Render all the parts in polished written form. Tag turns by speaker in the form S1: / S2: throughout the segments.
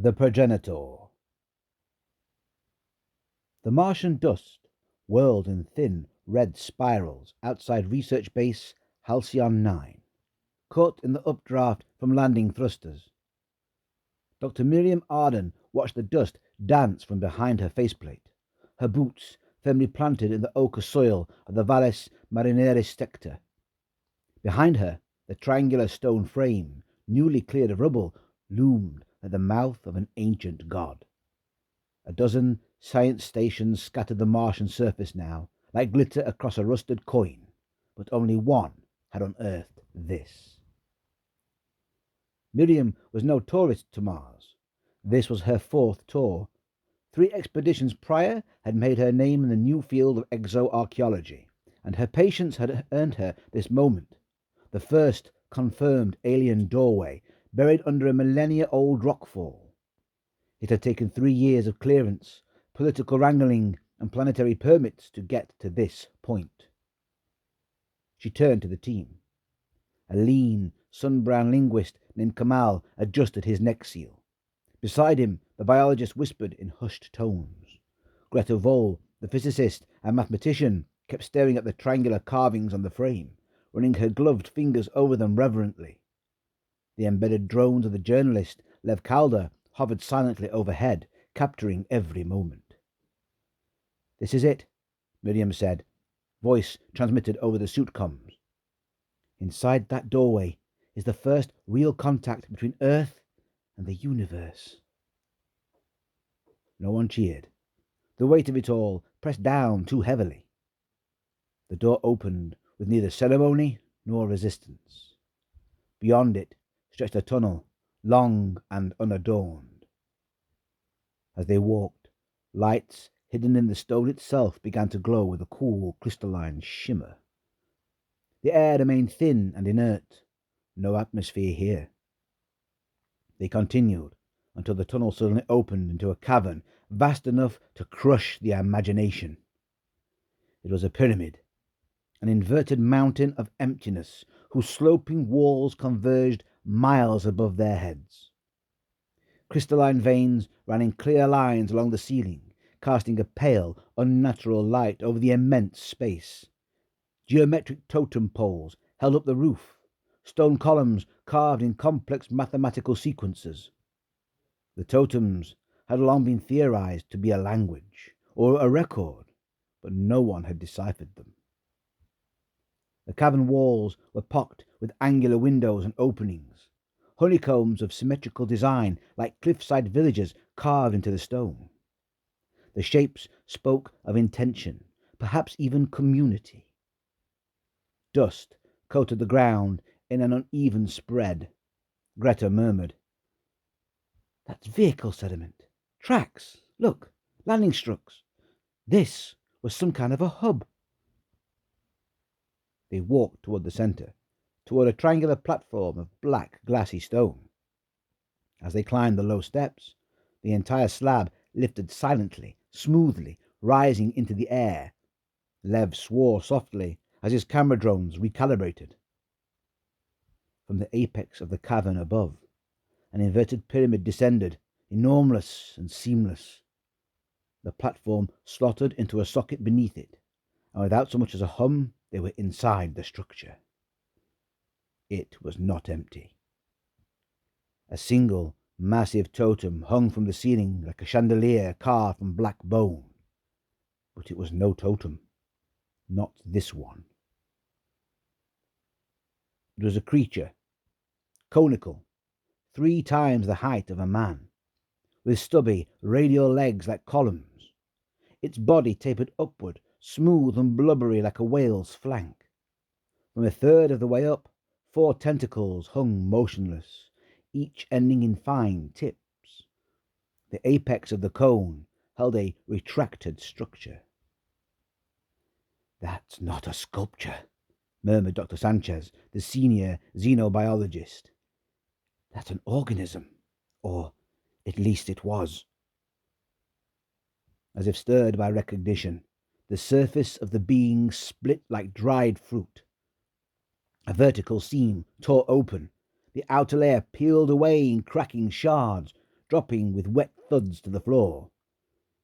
S1: The Progenitor. The Martian dust whirled in thin, red spirals outside Research Base Halcyon 9, caught in the updraft from landing thrusters. Dr. Miriam Arden watched the dust dance from behind her faceplate, her boots firmly planted in the ochre soil of the Valles Marineris sector. Behind her, the triangular stone frame, newly cleared of rubble, loomed like the mouth of an ancient god. A dozen science stations scattered the Martian surface now, like glitter across a rusted coin, but only one had unearthed this. Miriam was no tourist to Mars. This was her fourth tour. 3 expeditions prior had made her name in the new field of exoarchaeology, and her patience had earned her this moment, the first confirmed alien doorway buried under a millennia-old rockfall. It had taken 3 years of clearance, political wrangling, and planetary permits to get to this point. She turned to the team. A lean, sun-brown linguist named Kamal adjusted his neck seal. Beside him, the biologist whispered in hushed tones. Greta Voll, the physicist and mathematician, kept staring at the triangular carvings on the frame, running her gloved fingers over them reverently. The embedded drones of the journalist, Lev Calder, hovered silently overhead, capturing every moment. "This is it," Miriam said, voice transmitted over the suit comms. "Inside that doorway is the first real contact between Earth and the universe." No one cheered. The weight of it all pressed down too heavily. The door opened with neither ceremony nor resistance. Beyond it stretched a tunnel, long and unadorned. As they walked, lights hidden in the stone itself began to glow with a cool, crystalline shimmer. The air remained thin and inert. No atmosphere here. They continued until the tunnel suddenly opened into a cavern vast enough to crush the imagination. It was a pyramid, an inverted mountain of emptiness whose sloping walls converged miles above their heads. Crystalline veins ran in clear lines along the ceiling, casting a pale, unnatural light over the immense space. Geometric totem poles held up the roof, stone columns carved in complex mathematical sequences. The totems had long been theorized to be a language or a record, but no one had deciphered them. The cavern walls were pocked with angular windows and openings, honeycombs of symmetrical design like cliffside villages carved into the stone. The shapes spoke of intention, perhaps even community. Dust coated the ground in an uneven spread. Greta murmured, "That's vehicle sediment. Tracks. Look, landing struts. This was some kind of a hub." They walked toward the center, toward a triangular platform of black, glassy stone. As they climbed the low steps, the entire slab lifted silently, smoothly, rising into the air. Lev swore softly as his camera drones recalibrated. From the apex of the cavern above, an inverted pyramid descended, enormous and seamless. The platform slotted into a socket beneath it, and without so much as a hum, they were inside the structure. It was not empty. A single, massive totem hung from the ceiling like a chandelier carved from black bone. But it was no totem. Not this one. It was a creature, conical, 3 times the height of a man, with stubby radial legs like columns. Its body tapered upward, smooth and blubbery like a whale's flank. From a third of the way up, 4 tentacles hung motionless, each ending in fine tips. The apex of the cone held a retracted structure. "That's not a sculpture," murmured Dr. Sanchez, the senior xenobiologist. "That's an organism, or at least it was." As if stirred by recognition, the surface of the being split like dried fruit. A vertical seam tore open. The outer layer peeled away in cracking shards, dropping with wet thuds to the floor.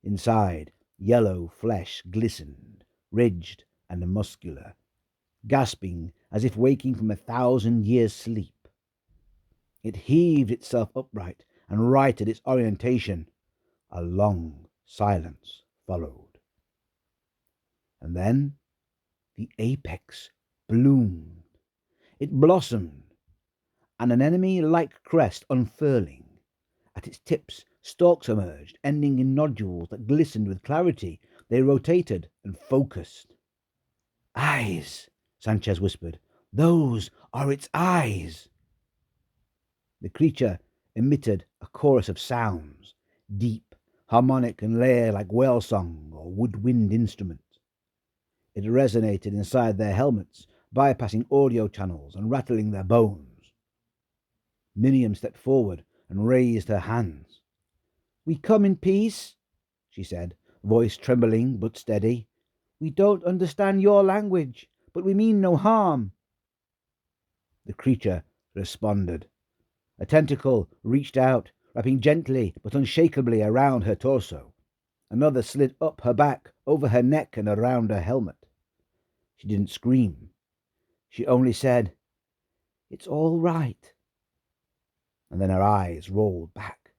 S1: Inside, yellow flesh glistened, ridged and muscular, gasping as if waking from 1,000 years' sleep. It heaved itself upright and righted its orientation. A long silence followed. And then the apex bloomed. It blossomed, and an enemy-like crest unfurling. At its tips, stalks emerged, ending in nodules that glistened with clarity. They rotated and focused. "Eyes," Sanchez whispered. "Those are its eyes." The creature emitted a chorus of sounds, deep, harmonic and layered like whale song or woodwind instrument. It resonated inside their helmets, bypassing audio channels and rattling their bones. Miriam stepped forward and raised her hands. "We come in peace," she said, voice trembling but steady. "We don't understand your language, but we mean no harm." The creature responded. A tentacle reached out, wrapping gently but unshakably around her torso. Another slid up her back, over her neck and around her helmet. She didn't scream. She only said, "It's all right." And then her eyes rolled back.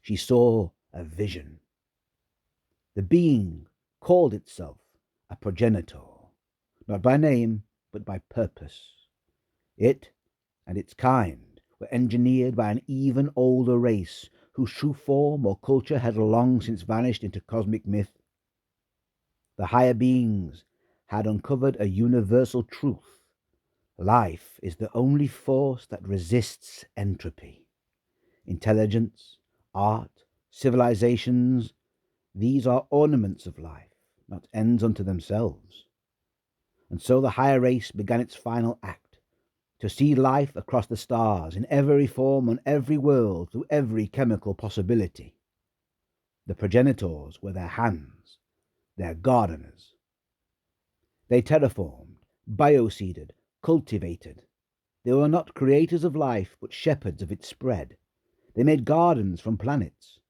S1: She saw a vision. The being called itself a progenitor, not by name, but by purpose. It and its kind were engineered by an even older race whose true form or culture had long since vanished into cosmic myth. The higher beings had uncovered a universal truth. Life is the only force that resists entropy. Intelligence, art, civilizations, these are ornaments of life, not ends unto themselves. And so the higher race began its final act, to see life across the stars, in every form, on every world, through every chemical possibility. The progenitors were their hands, their gardeners. They terraformed, bioseeded, cultivated. They were not creators of life, but shepherds of its spread. They made gardens from planets.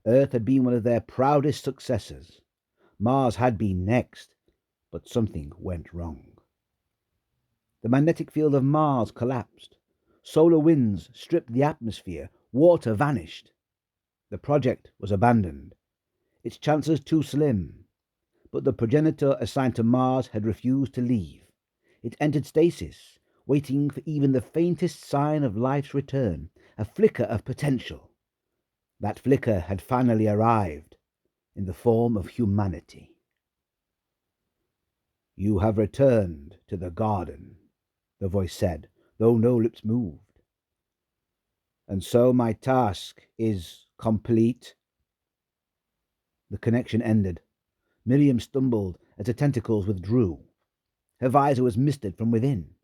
S1: Earth had been one of their proudest successors. Mars had been next, but something went wrong. The magnetic field of Mars collapsed. Solar winds stripped the atmosphere. Water vanished. The project was abandoned. Its chances too slim. But the progenitor assigned to Mars had refused to leave. It entered stasis, waiting for even the faintest sign of life's return, a flicker of potential. That flicker had finally arrived, in the form of humanity. "You have returned to the garden," the voice said, though no lips moved. "And so my task is complete." The connection ended. Miriam stumbled as the tentacles withdrew. Her visor was misted from within.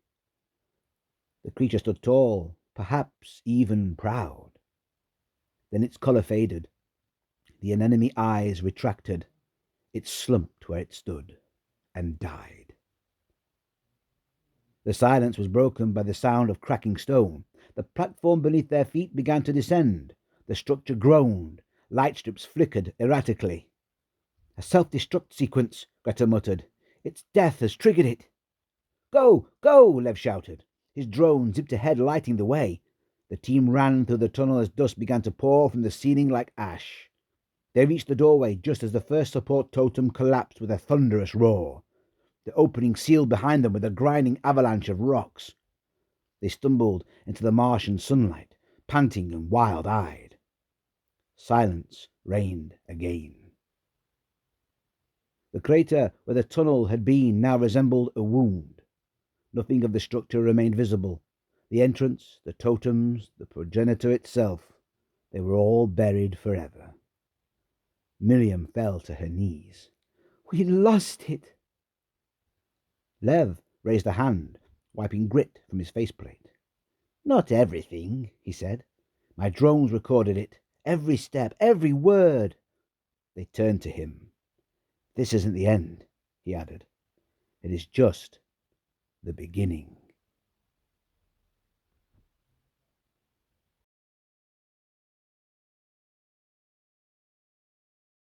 S1: The creature stood tall, perhaps even proud. Then its colour faded. The anemone eyes retracted. It slumped where it stood and died. The silence was broken by the sound of cracking stone. The platform beneath their feet began to descend. The structure groaned. Light strips flickered erratically. "A self-destruct sequence," Greta muttered. "Its death has triggered it." "Go! Go!" Lev shouted. His drone zipped ahead, lighting the way. The team ran through the tunnel as dust began to pour from the ceiling like ash. They reached the doorway just as the first support totem collapsed with a thunderous roar. The opening sealed behind them with a grinding avalanche of rocks. They stumbled into the Martian sunlight, panting and wild-eyed. Silence reigned again. The crater where the tunnel had been now resembled a wound. Nothing of the structure remained visible. The entrance, the totems, the progenitor itself, they were all buried forever. Miriam fell to her knees. "We lost it." Lev raised a hand, wiping grit from his faceplate. "Not everything," he said. "My drones recorded it. Every step, every word." They turned to him. "This isn't the end," he added. "It is just the beginning."